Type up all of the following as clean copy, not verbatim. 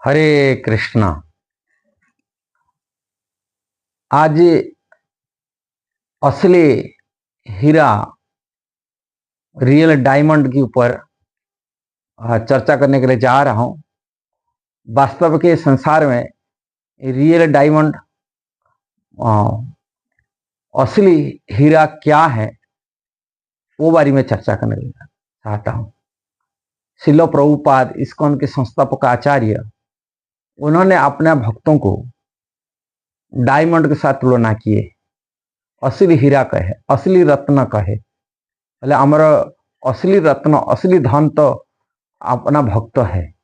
हरे कृष्णा। आज असली हीरा real diamond के ऊपर चर्चा करने के लिए जा रहा हूं। वास्तव के संसार में रियल डायमंड असली हीरा क्या है वो बारे में चर्चा करने चाहता हूं। श्रील प्रभुपाद इस्कॉन के संस्थापक आचार्य उन्होंने अपने भक्तों को डायमंड के साथ तुलना किए। असली हीरा कहे, असली रत्न कहे, बोले आमर असली रत्न असली धन तो अपना भक्त है,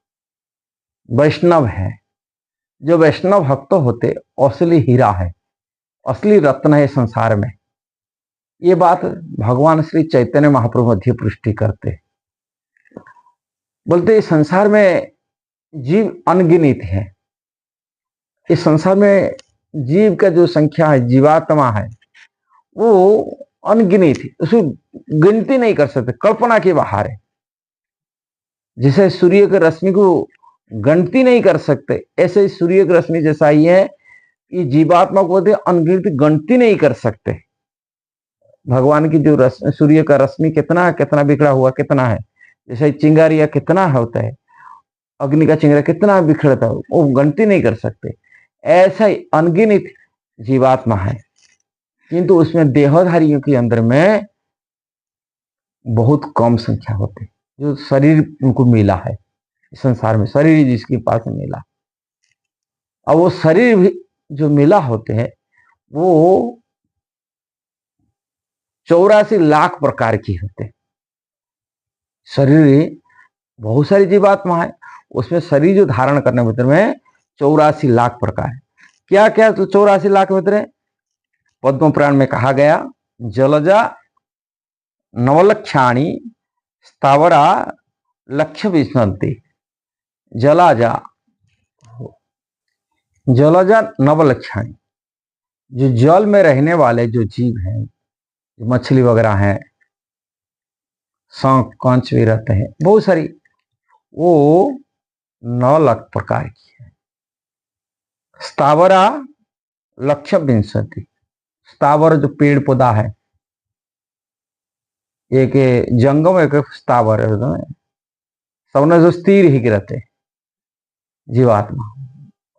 वैष्णव है। जो वैष्णव भक्त होते असली हीरा है, असली रत्न है संसार में। ये बात भगवान श्री चैतन्य महाप्रभु मध्य पुष्टि करते, बोलते संसार में जीव अनगिनित है। इस संसार में जीव का जो संख्या है, जीवात्मा है, वो अनगिनित है। उसको गिनती नहीं कर सकते, कल्पना के बाहर है। जैसे सूर्य की रश्मि को गिनती नहीं कर सकते, ऐसे सूर्य की रश्मि जैसा ही है कि जीवात्मा को अनगिनत गिनती नहीं कर सकते। भगवान की जो सूर्य का रश्मि कितना कितना बिखरा हुआ कितना है, जैसे चिंगारिया कितना होता है, अग्नि का चिंगारा कितना बिखरता है, वो गिनती नहीं कर सकते। ऐसा ही अनगिनत जीवात्मा है, किंतु उसमें देहधारियों के अंदर में बहुत कम संख्या होती है जो शरीर उनको मिला है। संसार में शरीर जिसके पास मिला, और वो शरीर भी जो मिला होते हैं वो 84 लाख प्रकार की होते हैं। शरीर बहुत सारी जीवात्मा है, उसमें शरीर जो धारण करने भीतर में 84 लाख प्रकार है। क्या क्या तो 84 लाख भीतर है? पद्म पुराण में कहा गया, जलजा नवलक्षाणी स्थावरा लक्ष्य विस्मृति। जलाजा जलजा नवलक्षाणी, जो जल में रहने वाले जो जीव हैं, जो मछली वगैरह हैं, सांप कांच भी रहते हैं बहुत सारी, वो 9 लाख प्रकार की है। स्थावरा लक्ष्य विंशति, स्थावर जो पेड़ पौधा है, एक जंगम एक स्थावर है, सबने जो स्थिर ही रहते जीवात्मा,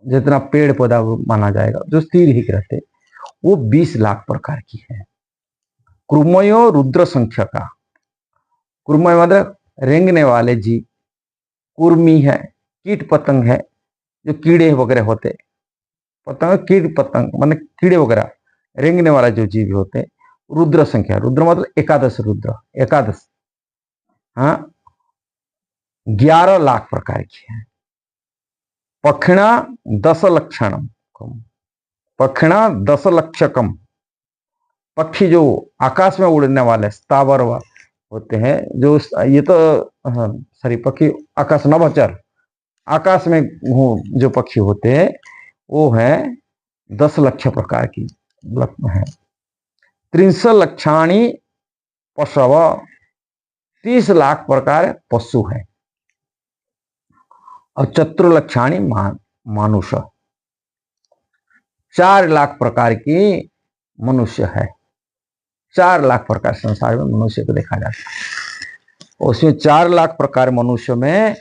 जितना पेड़ पौधा माना जाएगा जो स्थिर ही रहते, वो 20 लाख प्रकार की है। कुर्मयो रुद्र संख्या का, कुर्मय मतलब रेंगने वाले जीव, कुर्मी है, कीट पतंग है, जो कीड़े वगैरह होते, पतंग कीट पतंग माने कीड़े वगैरह, रेंगने वाला जो जीव होते। रुद्र संख्या, रुद्र मतलब एकादश, रुद्र एकादश, हाँ 11 लाख प्रकार की है। पक्षिणा 10 लक्षणम, पक्षिणा 10 लक्षकम, पक्षी जो आकाश में उड़ने वाले स्थावर होते हैं, जो ये तो सॉरी पक्षी आकाश नभचर, आकाश में जो पक्षी होते हैं वो है 10 लक्ष प्रकार की है। 30 लक्षाणी पशव, 30 लाख प्रकार पशु है। और चतुर्लक्षाणी मनुष्य, 4 लाख प्रकार की मनुष्य है। 4 लाख प्रकार संसार में मनुष्य को देखा जाता है। उसमें 4 लाख प्रकार मनुष्य में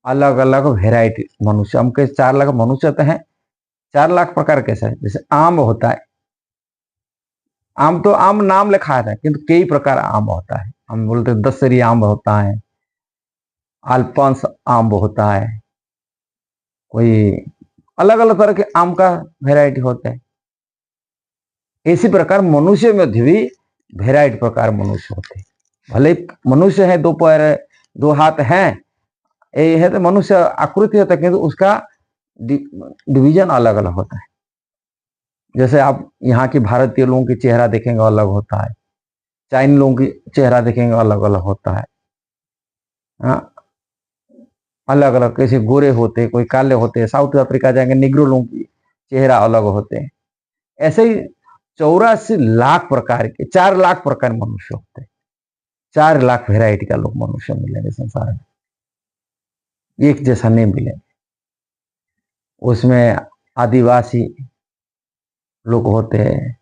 अलग अलग वेराइटी मनुष्य, हम के 4 लाख मनुष्य तो हैं, 4 लाख प्रकार कैसा है? जैसे आम होता है, आम तो आम नाम लिखा है, किंतु कई प्रकार आम होता है। हम बोलते दशहरी आम होता है, अल्पांश आम होता है, कोई अलग अलग तरह के आम का वेराइटी होता है। इसी प्रकार मनुष्य में भी वेराइटी प्रकार मनुष्य होते हैं। भले मनुष्य है, 2 पैर 2 हाथ हैं, ये है तो मनुष्य आकृति होता है, किंतु उसका डिवीजन अलग अलग होता है। जैसे आप यहाँ की भारतीय लोगों की चेहरा देखेंगे अलग होता है, चाइनीज लोगों की चेहरा देखेंगे अलग अलग होता है। हाँ, अलग अलग, कैसे गोरे होते, कोई काले होते, साउथ अफ्रीका जाएंगे निग्रो लोगों की चेहरा अलग होते हैं। ऐसे ही 84 लाख प्रकार के, 4 लाख प्रकार मनुष्य होते हैं। 4 लाख वेराइटी का लोग मनुष्य मिलेंगे संसार में, एक जैसा नहीं मिलेंगे। उसमें आदिवासी लोग होते हैं,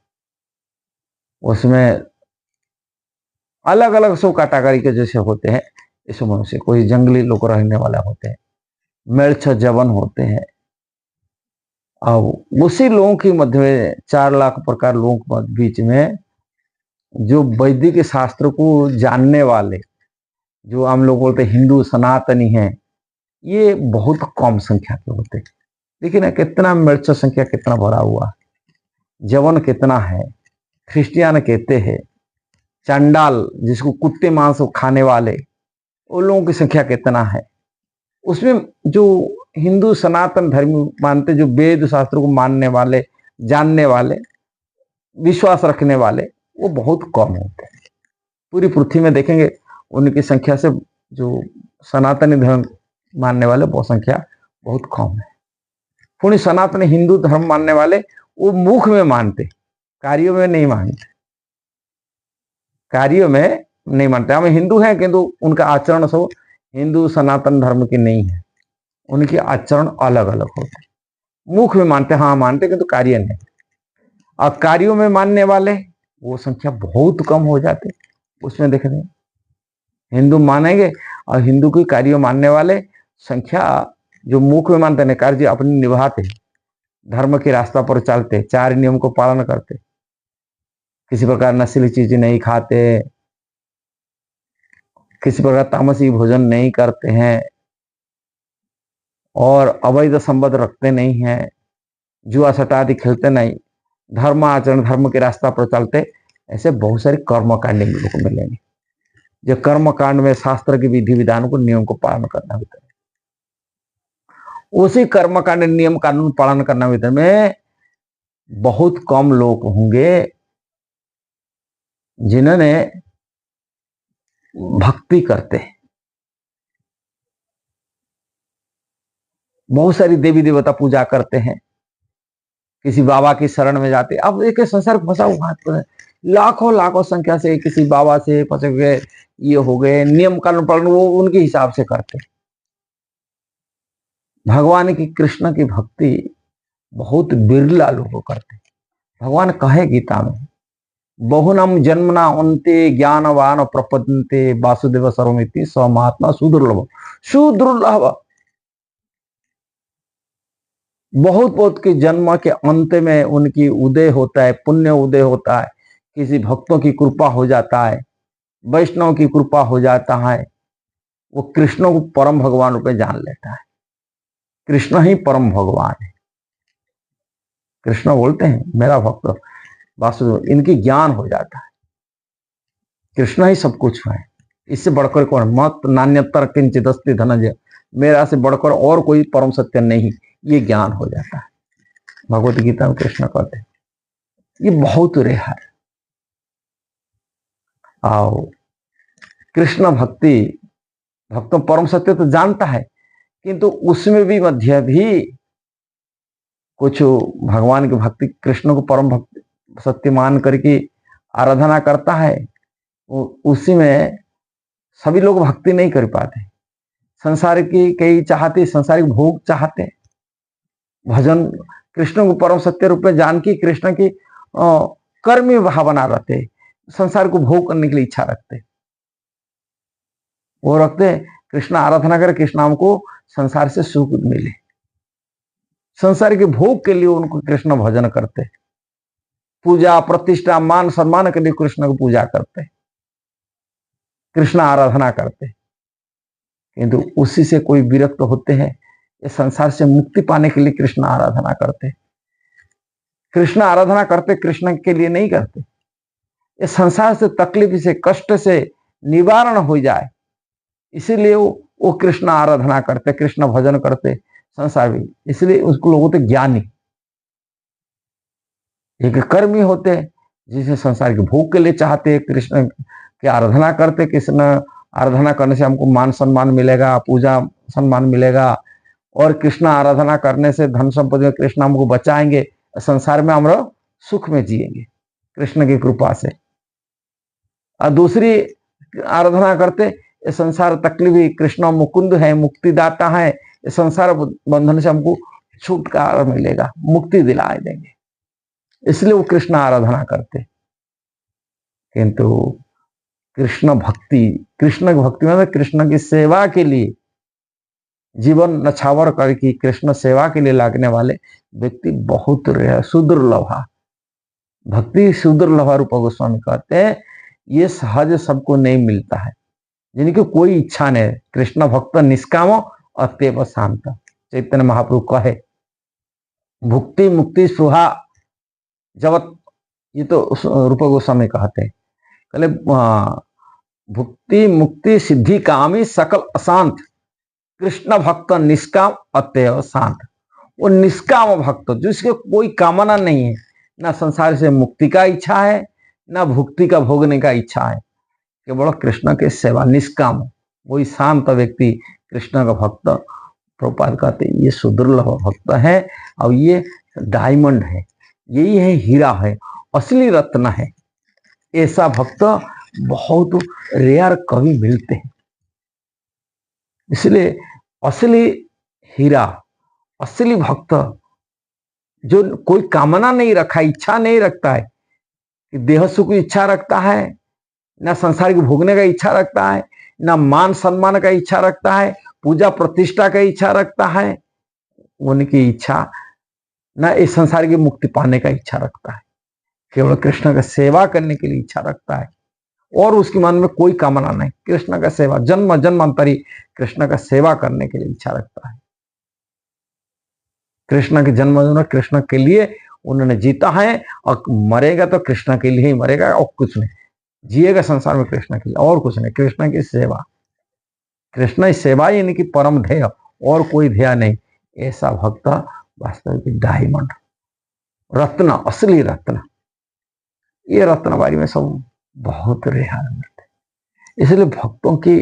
उसमें अलग अलग सो कैटेगरी के जैसे होते हैं इस मनुष्य, कोई जंगली लोग रहने वाला होते हैं, मेढ़ जवन होते हैं। अब उसी लोगों के मध्य में 4 लाख प्रकार लोगों के बीच में जो वैदिक शास्त्र को जानने वाले, जो हम लोग बोलते हैं हिंदू सनातनी हैं, ये बहुत कम संख्या के होते हैं। देखिए ना कितना मिर्च संख्या कितना बढ़ा हुआ, जवन कितना है, क्रिश्चियन कहते हैं, चंडाल जिसको कुत्ते मांस खाने वाले, उन लोगों की संख्या कितना है। उसमें जो हिंदू सनातन धर्म मानते, जो वेद शास्त्र को मानने वाले, जानने वाले, विश्वास रखने वाले, वो बहुत कम होते हैं। पूरी पृथ्वी में देखेंगे उनकी संख्या से जो सनातनी धर्म मानने वाले वो संख्या बहुत कम है। पुण्य सनातन हिंदू धर्म मानने वाले वो मुख में मानते, कार्यों में नहीं मानते, कार्यों में नहीं मानते। हम हिंदू हैं किंतु उनका आचरण सब हिंदू सनातन धर्म की नहीं है, उनके आचरण अलग अलग होते। मुख में मानते, हाँ मानते, किंतु कार्य नहीं। और कार्यों में मानने वाले वो संख्या बहुत कम हो जाते। उसमें देख रहे हिंदू मानेंगे और हिंदू की कार्य मानने वाले संख्या, जो मुख में मानते हैं कार्य अपनी निभाते, धर्म के रास्ता पर चलते, 4 नियम को पालन करते, किसी प्रकार नशीली चीज नहीं खाते, किसी प्रकार तामसी भोजन नहीं करते हैं, और अवैध संबंध रखते नहीं हैं, जुआ सट्टा आदि खेलते नहीं, धर्म आचरण धर्म के रास्ता पर चलते, ऐसे बहुत सारे कर्मकांड को मिलेंगे। जो कर्मकांड में शास्त्र के विधि विधान को नियम को पालन करना होता है, उसी कर्मकांड नियम कानून पालन करना होता में बहुत कम लोग होंगे जिन्होंने भक्ति करते हैं। बहुत सारी देवी देवता पूजा करते हैं, किसी बाबा की शरण में जाते। अब एक संसार फंसा हुआ है, लाखों लाखों संख्या से किसी बाबा से फंसे गए, ये हो गए, नियम कानून पालन वो उनके हिसाब से करते। भगवान की कृष्ण की भक्ति बहुत बिरला लोग करते। भगवान कहे गीता में, बहुनम जन्मना उन्ते ज्ञानवान प्रपद्यन्ते वासुदेव सर्वमिति स महात्मा सुदुर्लभ। सुदुर्लभ बहुत बहुत के जन्म के अंत में उनकी उदय होता है, पुण्य उदय होता है, किसी भक्तों की कृपा हो जाता है, वैष्णव की कृपा हो जाता है, वो कृष्ण को परम भगवान रूप में जान लेता है। कृष्ण ही परम भगवान है। कृष्ण बोलते हैं मेरा भक्त वासुदेव, इनकी ज्ञान हो जाता है, कृष्ण ही सब कुछ है, इससे बढ़कर कौन, मत नान्यतर किंचित अस्ति धनंजय, मेरा से बढ़कर और कोई परम सत्य नहीं, ये ज्ञान हो जाता है। भगवत गीता में कृष्ण कहते हैं ये बहुत रेयर है। आओ कृष्ण भक्ति, भक्तों परम सत्य तो जानता है, किंतु उसमें भी मध्य भी कुछ भगवान की भक्ति, कृष्ण को परम भक्ति सत्य मान करके आराधना करता है, उसी में सभी लोग भक्ति नहीं कर पाते। संसार की कई चाहते, संसारिक भोग चाहते, भजन कृष्ण को परम सत्य रूप में जान की कृष्ण की कर्मी भावना रखते, संसार को भोग करने के लिए इच्छा रखते, वो रखते कृष्ण आराधना कर, कृष्ण हमको संसार से सुख मिले, संसार के भोग के लिए उनको कृष्ण भजन करते, पूजा प्रतिष्ठा मान सम्मान के लिए कृष्ण को पूजा करते, कृष्ण आराधना करते, किंतु उसी से कोई विरक्त होते हैं, ये संसार से मुक्ति पाने के लिए कृष्ण आराधना करते। कृष्ण आराधना करते कृष्ण के लिए नहीं करते, ये संसार से तकलीफ से कष्ट से निवारण हो जाए, इसीलिए वो कृष्ण आराधना करते, कृष्ण भजन करते संसार भी, इसलिए उसको लोग होते ज्ञानी। एक कर्मी होते जिसे संसार के भोग के लिए चाहते, कृष्ण की आराधना करते, कृष्ण आराधना करने से हमको मान सम्मान मिलेगा, पूजा सम्मान मिलेगा, और कृष्ण आराधना करने से धन संपत्ति में कृष्ण हमको बचाएंगे, संसार में हम सुख में जिएंगे कृष्ण की कृपा से। और दूसरी आराधना करते, ये संसार तकलीफ, कृष्ण मुकुंद है, मुक्तिदाता है, ये संसार बंधन से हमको छुटकारा मिलेगा, मुक्ति दिला देंगे, इसलिए वो कृष्ण आराधना करते। किंतु कृष्ण की भक्ति में कृष्ण की सेवा के लिए जीवन नछावर करके कृष्ण सेवा के लिए लागने वाले व्यक्ति बहुत सुदुर्लभ। भक्ति सुदुर्लभ रूप गोस्वामी कहते हैं ये सहज सबको नहीं मिलता है, जिनकी कोई इच्छा नहीं। कृष्ण भक्त निष्काम अत्यव शांत, चैतन्य महाप्रभु कहे भुक्ति मुक्ति स्पृहा जगत, ये तो रूप गोस्वामी कहते हैं। कहले भुक्ति मुक्ति सिद्धि कामी सकल अशांत, कृष्ण भक्त निष्काम अत्यव शांत। वो निष्काम भक्त जिसके कोई कामना नहीं है, ना संसार से मुक्ति का इच्छा है, ना भुक्ति का भोगने का इच्छा है, केवल कृष्ण के सेवा, निष्काम, वही शांत व्यक्ति कृष्ण का भक्त। प्रभुपाद कहते ये सुदुर्लभ भक्त है और ये डायमंड है, यही है हीरा है, असली रत्न है। ऐसा भक्त बहुत रेयर कभी मिलते हैं। इसलिए असली हीरा, असली भक्त जो कोई कामना नहीं रखा, इच्छा नहीं रखता है कि देह सुख की इच्छा रखता है, ना संसार की भोगने का इच्छा रखता है, ना मान सम्मान का इच्छा रखता है, पूजा प्रतिष्ठा का इच्छा रखता है, उनकी इच्छा ना इस संसार की मुक्ति पाने का इच्छा रखता है, केवल कृष्ण का सेवा करने के लिए इच्छा रखता है और उसके मन में कोई कामना नहीं। कृष्ण का सेवा, जन्म जन्मांतरी कृष्ण का सेवा करने के लिए इच्छा रखता है। कृष्ण के जन्म कृष्ण के लिए उन्होंने जीता है और मरेगा तो कृष्ण के लिए ही मरेगा और कुछ नहीं, जिएगा संसार में कृष्ण के लिए और कुछ नहीं। कृष्ण की सेवा, कृष्ण की सेवा ही इनकी परम ध्येय, और कोई ध्येय नहीं। ऐसा भक्त वास्तविक डायमंड, रत्न, असली रत्न। ये रत्नबारी में सब बहुत रेहान मिलते, इसलिए भक्तों की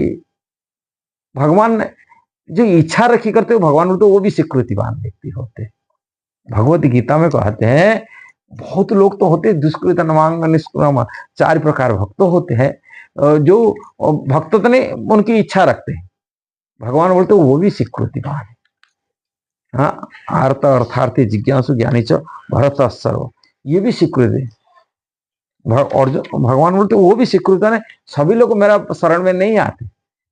भगवान ने जो इच्छा रखी करते हो भगवान तो वो भी स्वीकृतिवान व्यक्ति होते। भगवत गीता में कहते हैं बहुत लोग तो होते दुष्कृत नवांग निष्कृम, 4 प्रकार भक्त होते हैं जो भक्त तो नहीं उनकी इच्छा रखते हैं। भगवान बोलते वो भी स्वीकृतिवान है। हाँ, आर्त अर्थार्थी जिज्ञासु ज्ञानी च भरत सर्व, ये भी स्वीकृति। और जो भगवान बोलते वो भी स्वीकृत है। सभी लोग मेरा शरण में नहीं आते,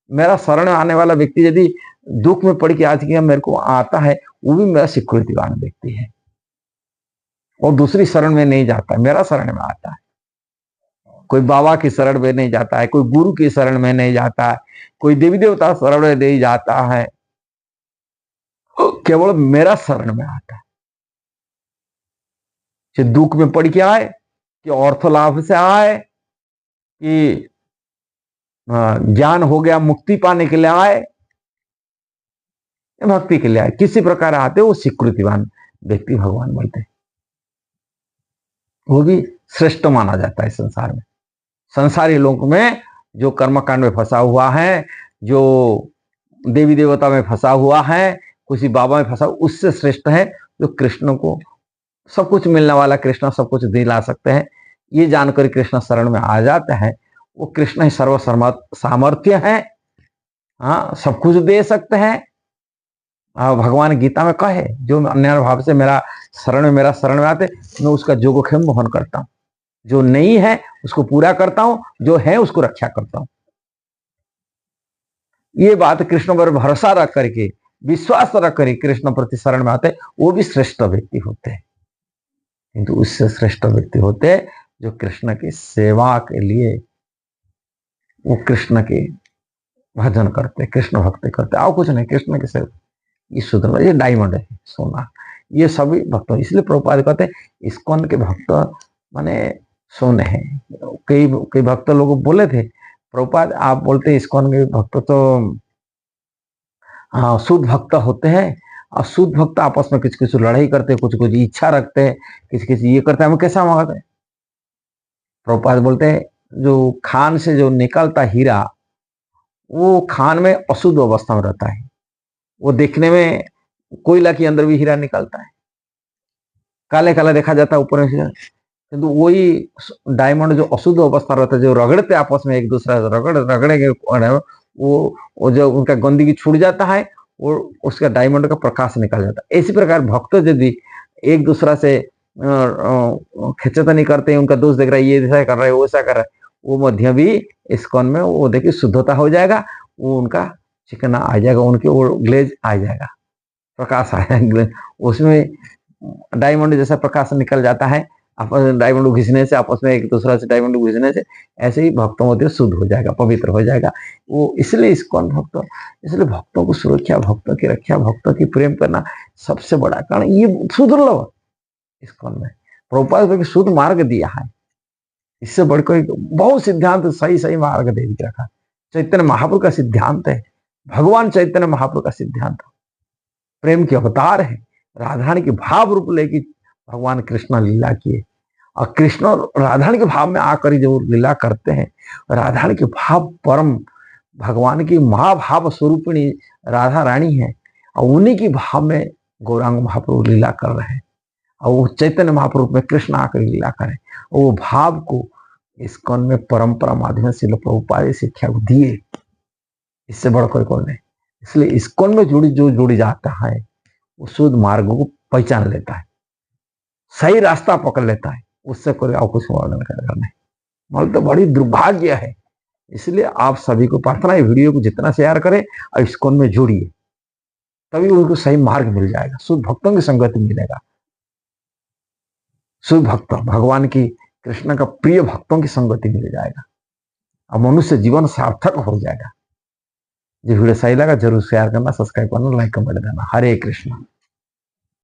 मेरा शरण में आने वाला व्यक्ति यदि दुख में पड़ के आज किया मेरे को आता है, वो भी मेरा स्वीकृतिवान व्यक्ति है और दूसरी शरण में नहीं जाता है, मेरा शरण में आता है। कोई बाबा की शरण में नहीं जाता है, कोई गुरु की शरण में नहीं जाता है, कोई देवी देवता शरण में नहीं जाता है, केवल मेरा शरण में आता है। चाहे दुख में पड़ के आए कि अर्थ लाभ से आए कि ज्ञान हो गया मुक्ति पाने के लिए आए, भक्ति के लिए आए, किसी प्रकार आते वो स्वीकृतिवान व्यक्ति भगवान बोलते, वो भी श्रेष्ठ माना जाता है संसार में। संसारी लोक में जो कर्मकांड में फंसा हुआ है, जो देवी देवता में फंसा हुआ है, किसी बाबा में फंसा, उससे श्रेष्ठ है जो कृष्ण को सब कुछ मिलने वाला, कृष्ण सब कुछ दिला सकते हैं, ये जानकर कृष्ण शरण में आ जाते हैं। वो कृष्ण ही सर्व सामर्थ्य है, हाँ, सब कुछ दे सकते हैं। भगवान गीता में कहे जो अन्य भाव से मेरा शरण में आते, मैं उसका जोगक्षेम वहन करता हूं, जो नहीं है उसको पूरा करता हूं, जो है उसको रक्षा करता हूं। ये बात कृष्ण पर भरोसा रख करके, विश्वास रख करके कृष्ण प्रति शरण में आते, वो भी श्रेष्ठ व्यक्ति होते हैं। किंतु उससे श्रेष्ठ व्यक्ति होते जो कृष्ण की सेवा के लिए वो कृष्ण के भजन करते, कृष्ण भक्ति करते, और कुछ नहीं, कृष्ण के सेवा। ये शुद्ध, ये डायमंड है, सोना, ये सभी भक्त। इसलिए प्रभुपाद कहते हैं इस्कॉन के भक्त माने सोने हैं। कई भक्त लोग बोले थे प्रभुपाद आप बोलते हैं इस्कॉन के भक्त तो शुद्ध भक्त होते हैं, और शुद्ध भक्त आपस में कुछ लड़ाई करते, कुछ इच्छा रखते हैं, किसी ये करते हैं, हम कैसा मांगते हैं। प्रभुपाद बोलते हैं जो खान से जो निकलता हीरा वो खान में अशुद्ध अवस्था में रहता है, वो देखने में कोयला के अंदर भी हीरा निकलता है, काले काला देखा जाता है ऊपर में, किंतु वही डायमंड जो अशुद्ध अवस्था रहता है, जो रगड़ते आपस में एक दूसरा रगड़ेंगे, वो जो उनका गंदगी छूट जाता है, वो उसका डायमंड का प्रकाश निकल जाता है। इसी प्रकार भक्त यदि एक दूसरा से खिंचता नहीं करते, उनका दोष देख रहा है, ये ऐसा कर रहा है, वो ऐसा कर रहा है, वो मध्य भी इस्कॉन में वो देखिए शुद्धता हो जाएगा, वो उनका चिकना आ जाएगा, उनके वो ग्लेज आ जाएगा, प्रकाश आएगा, उसमें डायमंड जैसा प्रकाश निकल जाता है। डायमंड घिसने से, आपस में एक दूसरा से डायमंड घिसने से, ऐसे ही भक्तों मध्य शुद्ध हो जाएगा, पवित्र हो जाएगा वो। इसलिए इस्कॉन भक्त, इसलिए भक्तों को सुरक्षा, भक्तों की रक्षा, भक्तों की प्रेम करना सबसे बड़ा कारण, ये सुदुर्लभ इस्कॉन में प्रभुपाद ने शुद्ध मार्ग दिया है। इससे बढ़कर बहुत सिद्धांत सही सही मार्ग दे रखा। चैतन्य महाप्रभु का सिद्धांत है, भगवान चैतन्य महाप्रभु का सिद्धांत प्रेम के अवतार है। राधारानी के भाव रूप लेके भगवान कृष्ण लीला किए, और कृष्ण राधारानी के भाव में आकर जो लीला करते हैं, राधारानी के भाव परम भगवान की महाभाव स्वरूपिणी राधा रानी है, और उन्हीं की भाव में गौरांग महाप्रभु लीला कर रहे हैं, और वो चैतन्य महाप्रभु में कृष्ण आकर लीला करें, और वो भाव को इस्कॉन में परंपरा माध्यम से प्रभुपाद शिक्षा को दिए, इससे बढ़कर कौन नहीं। इसलिए इस्कॉन में जुड़ी जाता है वो शुद्ध मार्ग को पहचान लेता है, सही रास्ता पकड़ लेता है, उससे कोई और कुछ वर्णन करेगा नहीं। मतलब तो बड़ी दुर्भाग्य है। इसलिए आप सभी को प्रार्थना है, वीडियो को जितना शेयर करें और इस्कॉन में जुड़िए, तभी उनको सही मार्ग मिल जाएगा, शुद्ध भक्तों की संगति मिलेगा। शुद्ध भक्त भगवान की, कृष्ण का प्रिय भक्तों की संगति मिल जाएगा, और मनुष्य जीवन सार्थक हो जाएगा। जो वीडियो सही लगा जरूर शेयर करना, सब्सक्राइब करना, लाइक कमेंट देना। हरे कृष्ण।